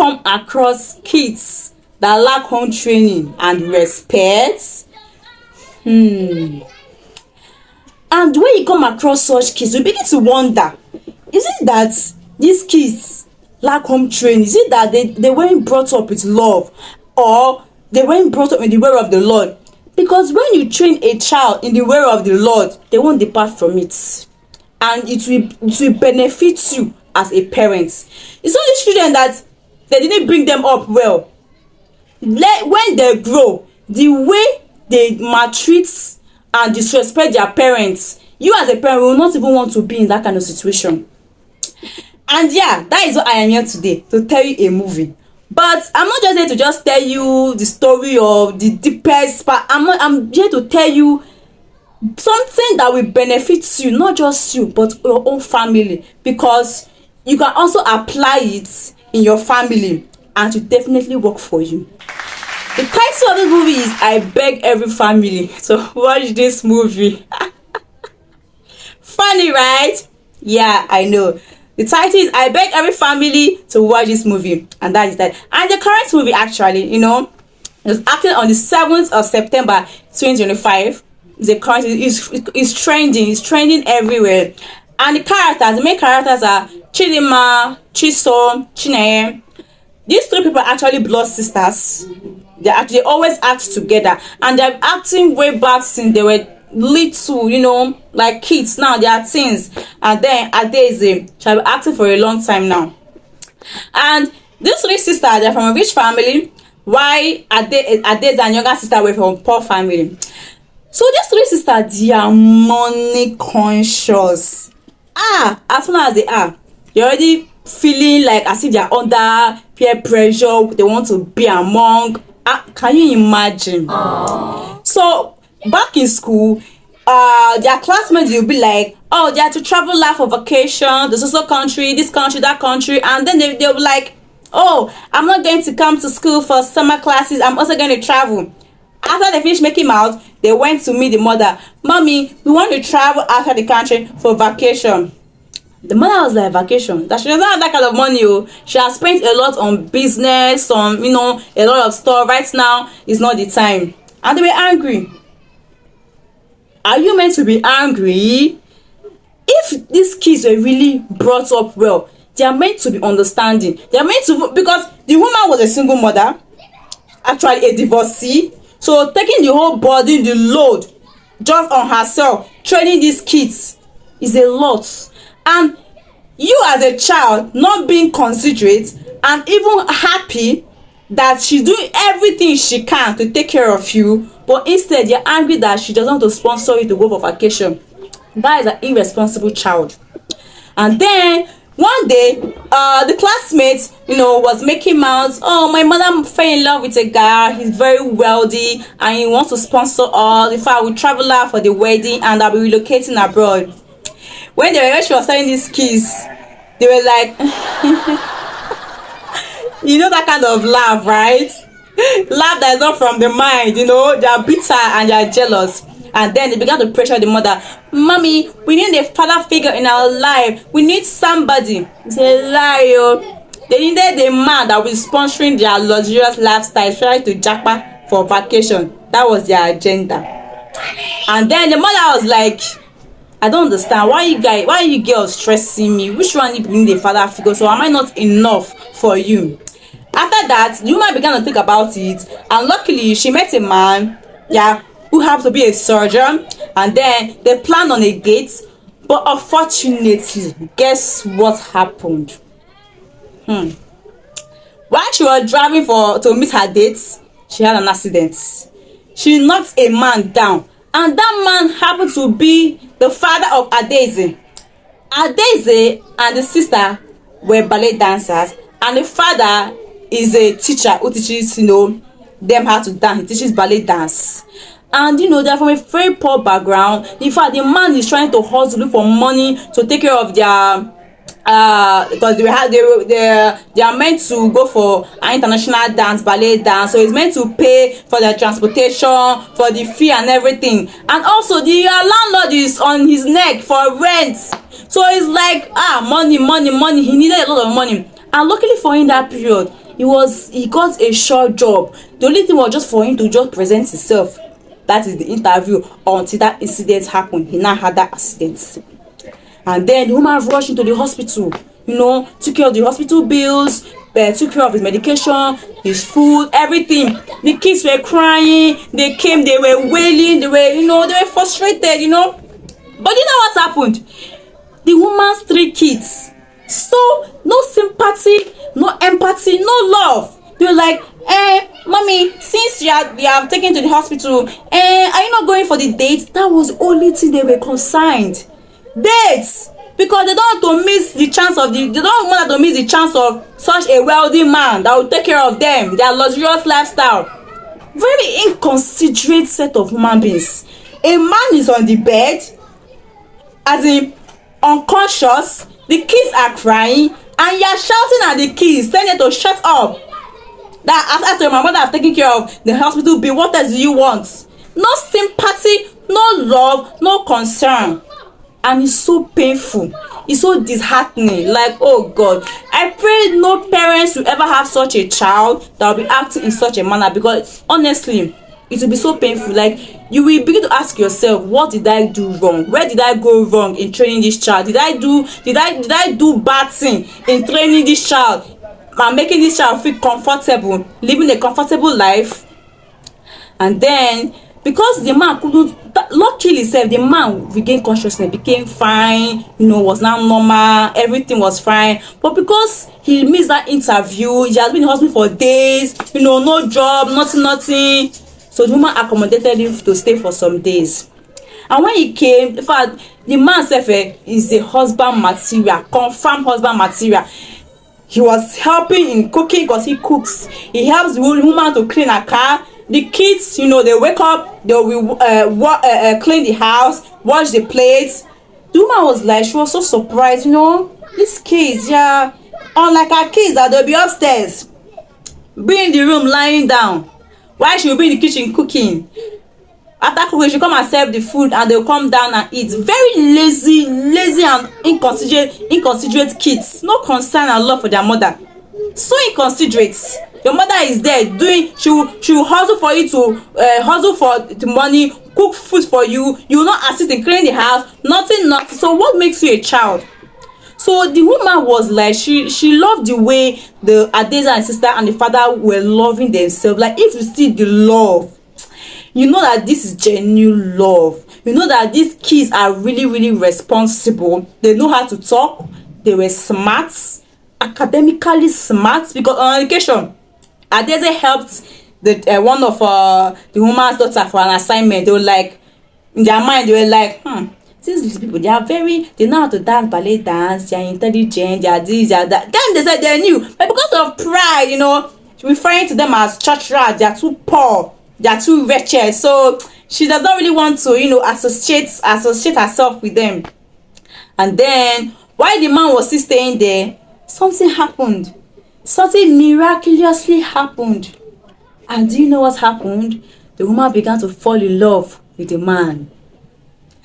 come across kids that lack home training and respect? And when you come across such kids, you begin to wonder, is it that these kids lack home training? Is it that they weren't brought up with love, or they weren't brought up in the way of the Lord? Because when you train a child in the way of the Lord, they won't depart from it, and it will benefit you as a parent. It's not the children that they didn't bring them up well. When they grow, the way they maltreat and disrespect their parents, you as a parent will not even want to be in that kind of situation. And yeah, that is what I am here today to tell you a movie. But I'm not just here to just tell you the story of the deepest part. I'm here to tell you something that will benefit you, not just you, but your own family, because you can also apply it in your family and to definitely work for you. The title of the movie is I Beg Every Family to Watch This Movie. Funny, right? Yeah, I know. The title is I Beg Every Family to Watch This Movie, and that is that. And the current movie actually, is acted on the 7th of September 2025. It's trending. It's trending everywhere. And the main characters are Chidima, Chisom, Chineye. These three people are actually blood sisters. They always act together, and they're acting way back since they were little, like kids. Now they are teens, and then Adeze shall be acting for a long time now. And these three sisters, they're from a rich family, while Adeze and younger sister were from poor family. So these three sisters, they are money conscious. As soon as they are, you're already feeling like as if they're under peer pressure. They want to be among. Can you imagine? Aww. So back in school, their classmates will be like, oh, they have to travel life for vacation, this other country, this country, that country, and then they'll be like, oh, I'm not going to come to school for summer classes, I'm also going to travel. After they finished making out, they went to meet the mother. Mommy, we want to travel outside the country for vacation. The mother was like, vacation? That she doesn't have that kind of money. She has spent a lot on business, on a lot of stuff. Right now is not the time. And they were angry. Are you meant to be angry? If these kids were really brought up well, they are meant to be understanding. They are meant to, because the woman was a single mother, actually a divorcee. So taking the whole body, the load, just on herself, training these kids is a lot. And you as a child not being considerate and even happy that she's doing everything she can to take care of you, but instead you're angry that she doesn't want to sponsor you to go for vacation. That is an irresponsible child. And then one day, the classmate, was making mouths. Oh, my mother fell in love with a guy. He's very wealthy and he wants to sponsor us. In fact, we travel out for the wedding and I'll be relocating abroad. When she was telling these kids, they were like, that kind of laugh, right? Laugh that is not from the mind, they are bitter and they are jealous. And then they began to pressure the mother. Mommy, we need a father figure in our life. We need somebody. It's a lie. They needed a man that was sponsoring their luxurious lifestyle, trying to jackpot for vacation. That was their agenda. And then the mother was like, I don't understand. Why you girls stressing me? Which one you need a father figure? So am I not enough for you? After that, the woman began to think about it, and luckily she met a man, who happened to be a surgeon, and then they planned on a date. But unfortunately, guess what happened? While she was driving to meet her date, she had an accident. She knocked a man down, and that man happened to be the father of Adeze. Adeze and the sister were ballet dancers, and the father is a teacher who teaches them how to dance. He teaches ballet dance. And they're from a very poor background. In fact, the man is trying to hustle for money to take care of their because they are meant to go for an international dance, ballet dance. So it's meant to pay for their transportation, for the fee and everything. And also the landlord is on his neck for rent. So it's like money. He needed a lot of money. And luckily for him that period, he got a short job. The only thing was just for him to just present himself, that is the interview, until that incident happened. He now had that accident, and then the woman rushed into the hospital, took care of the hospital bills, took care of his medication, his food, everything. The kids were crying, they came, they were wailing, they were frustrated. But you know what happened? The woman's 3 kids, so no sympathy, no empathy, no love. They were like, mommy, since you have taken to the hospital, are you not going for the date? That was the only thing they were concerned. Dates, because they don't want to miss the chance of they don't want to miss the chance of such a wealthy man that will take care of them, their luxurious lifestyle. Very inconsiderate set of human beings. A man is on the bed, as in unconscious, the kids are crying, and you are shouting at the kids, telling them to shut up. That after my mother have taken care of the hospital bill, what else do you want? No sympathy, no love, no concern. And it's so painful, it's so disheartening. Like, oh God, I pray no parents will ever have such a child that will be acting in such a manner, because honestly it will be so painful. Like, you will begin to ask yourself, what did I do wrong? Where did I go wrong in training this child? Did I do bad thing in training this child and making this child feel comfortable, living a comfortable life? And then, because the man couldn't, luckily sef, the man regained consciousness, became fine, was now normal, everything was fine. But because he missed that interview, he has been in hospital for days, no job, nothing. So the woman accommodated him to stay for some days. And when he came, in fact, the man sef is a husband material, confirmed husband material. He was helping in cooking, because he cooks. He helps the woman to clean her car. The kids, they wake up, they will clean the house, wash the plates. The woman was like, she was so surprised, these kids, unlike her kids, that they'll be upstairs, be in the room lying down, while she will be in the kitchen cooking. After cooking, she come and serve the food, and they'll come down and eat. Very lazy and inconsiderate kids. No concern and love for their mother. So inconsiderate. Your mother is there doing, she will hustle for you to hustle for the money, cook food for you. You will not assist in cleaning the house, nothing. So what makes you a child? So the woman was like, she loved the way the Adeza and sister and the father were loving themselves. Like, if you see the love, that this is genuine love. That these kids are really, really responsible. They know how to talk. They were smart, academically smart, because on occasion Adeze helped one of the woman's daughter for an assignment. They were like, in their mind, they were like, these people, they know how to dance ballet dance, they are intelligent, they are this, they are that. Then they said they knew, but because of pride, referring to them as church rats, they are too poor, they are too wretched. So she does not really want to, associate herself with them. And then, while the man was still staying there, something happened. Something miraculously happened. And do you know what happened? The woman began to fall in love with the man.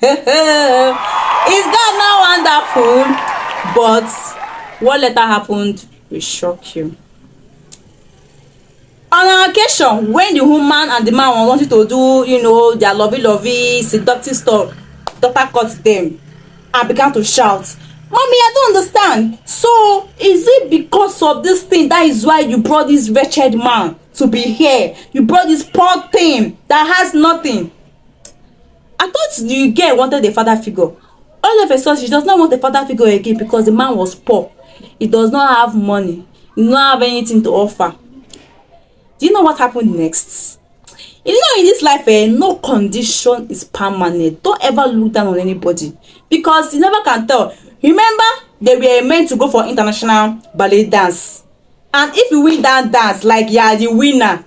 Is that not wonderful? But what later happened will shock you. On an occasion, when the woman and the man wanted to do, their lovey, seductive stuff, daughter caught them and began to shout, "Mommy, I don't understand. So, is it because of this thing that is why you brought this wretched man to be here? You brought this poor thing that has nothing?" I thought the girl wanted a father figure. All of a sudden, she does not want a father figure again, because the man was poor. He does not have money. He does not have anything to offer. Do you know what happened next? In this life, no condition is permanent. Don't ever look down on anybody, because you never can tell. Remember, they were meant to go for international ballet dance, and if you win that dance, like you are the winner,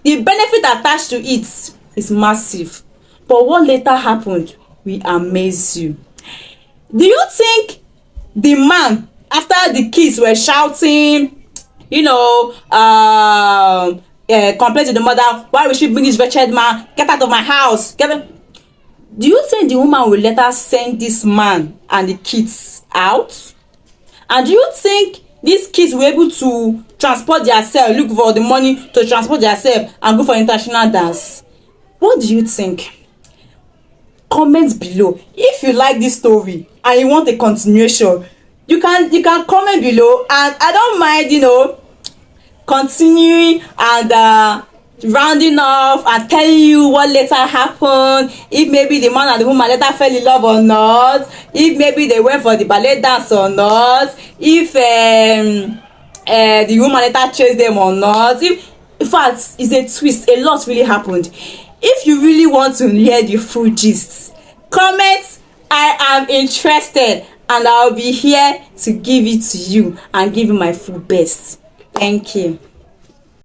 the benefit attached to it is massive. But what later happened will amaze you. Do you think the man, after the kids were shouting, complain to the mother, "Why will she bring this wretched man? Get out of my house." Do you think the woman will later send this man and the kids out? And do you think these kids were able to transport themselves, look for the money to transport themselves and go for international dance. What do you think? Comment below. If you like this story and you want a continuation, you can comment below, and I don't mind, continuing and rounding off and telling you what later happened, if maybe the man and the woman later fell in love or not, if maybe they went for the ballet dance or not, if the woman later chased them or not. If in fact, it's a twist, a lot really happened. If you really want to hear the full gist, comment I am interested, and I'll be here to give it to you and give you my full best. Thank you.